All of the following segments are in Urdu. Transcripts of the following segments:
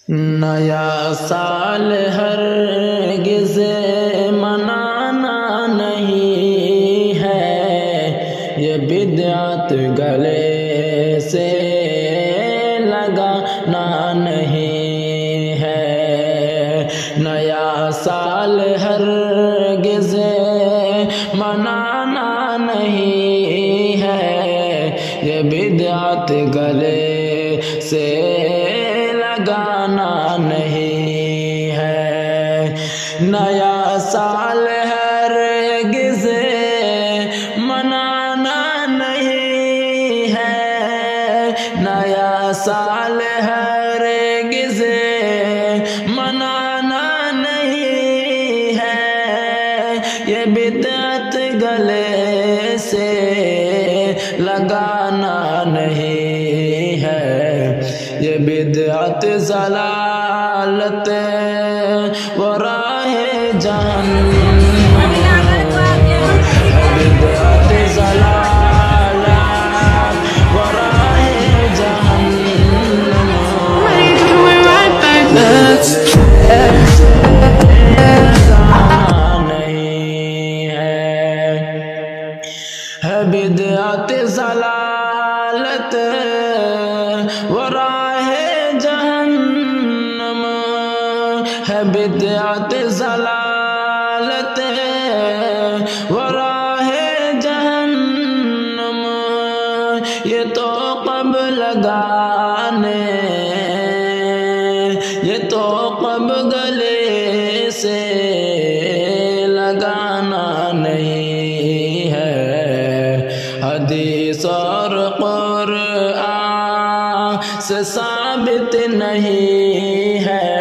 نیا سال ہرگز منانا نہیں ہے، یہ بدعت گلے سے لگانا نہیں ہے۔ نیا سال ہرگز منانا نہیں ہے، یہ بدعت گلے سے لگانا نہیں ہے۔ نیا سال ہرگز منانا نہیں ہے، نیا سال ہرگز منانا نہیں ہے، یہ بدعت گلے سے لگانا نہیں ہے، یہ بدعت ضلالت و راہ جہنم، بدعت ضلالت و راہ جہنم، نہیں ہے بدعت ضلالت و راہ جہنم، ہے بدعت ضلالت و راہ جہنم، یہ تو قب لگانے، یہ تو قب گلے سے لگانا نہیں ہے، حدیث اور قرآن سے ثابت نہیں ہے،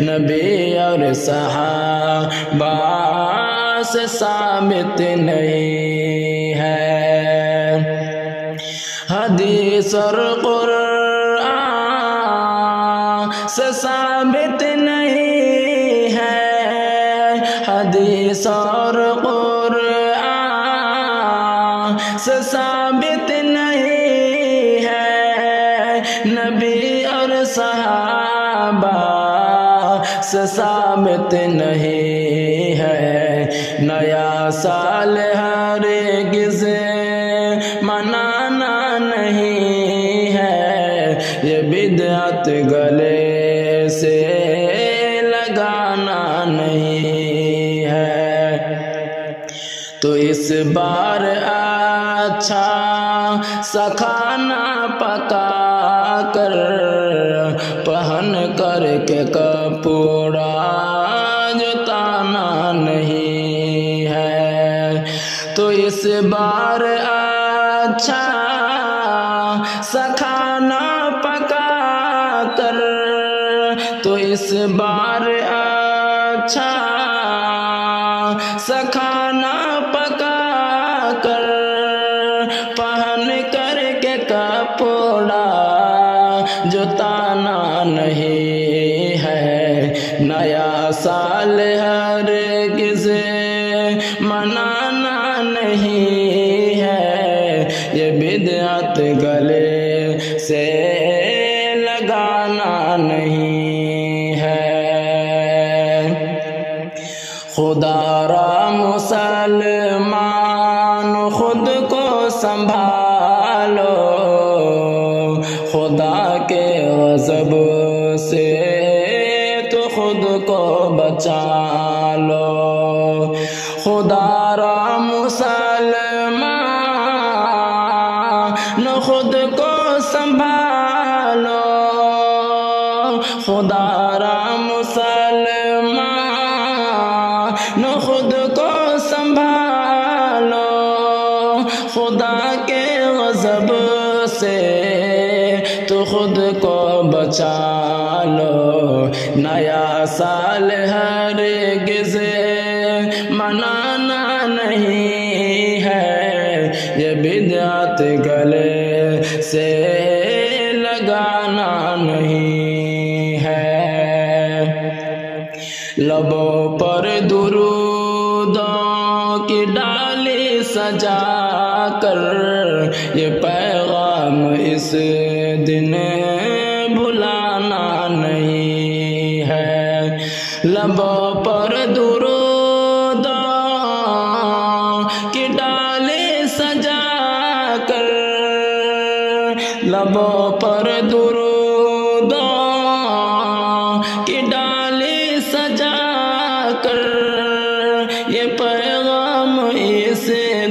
نبی اور صحابہ سے ثابت نہیں ہے، حدیث اور قرآن سے ثابت نہیں ہے، حدیث اور قرآن سے ثابت نہیں ہے، نبی اور صحابہ سے ثابت نہیں ہے۔ نیا سال ہرگز منانا نہیں ہے، یہ بدعت گلے سے لگانا نہیں ہے۔ تو اس بار اچھا سا کھانا پکا کر پہن کر کے کپڑا جتانا نہیں ہے، تو اس بار اچھا سا کھانا پکا کر، تو اس بار اچھا سا کھانا پکا کر پہن کر کے کپڑا جتانا نہیں ہے، نیا سال ہرگز منانا نہیں ہے، یہ بدعت گلے سے لگانا نہیں ہے۔ خدا را مسلمان خود کو سنبھالو، خدا کے غضب سے تو خود کو بچا لو، خدا را مسلمان خود کو سنبھالو، خدا را مسلمان خود کو سنبھالو، خدا کے غضب سے تو خود کو بچا لو، نیا سال ہرگز منانا نہیں ہے، یہ بدعت گلے سے لگانا نہیں ہے۔ لبوں پر درودوں کی ڈالی سجا کر یہ پیغام اس دن بھلانا لبوں پر درود کی ڈالی سجا کر، لبوں پر درود کی ڈالی سجا کر، یہ پیغام اس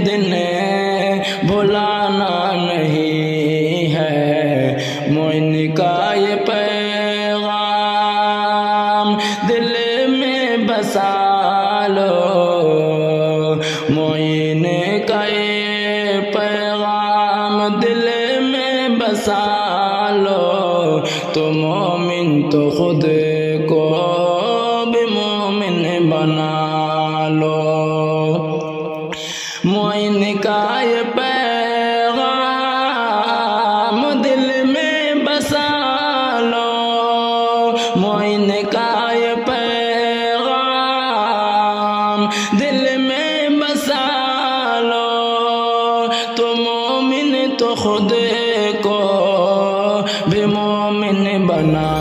دن بھلانا نہیں ہے، معین کا یہ پیغام دل میں بسا لو، معین کا یہ پیغام دل میں بسا لو، تو مومن تو خود کو بھی مومن بنا لو، معین کا یہ پیغام دل میں بسا لو، معین کا یہ پیغام دل میں بسا لو، تو مومن تو خود کو بھی مومن بنا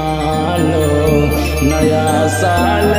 لو، نیا سال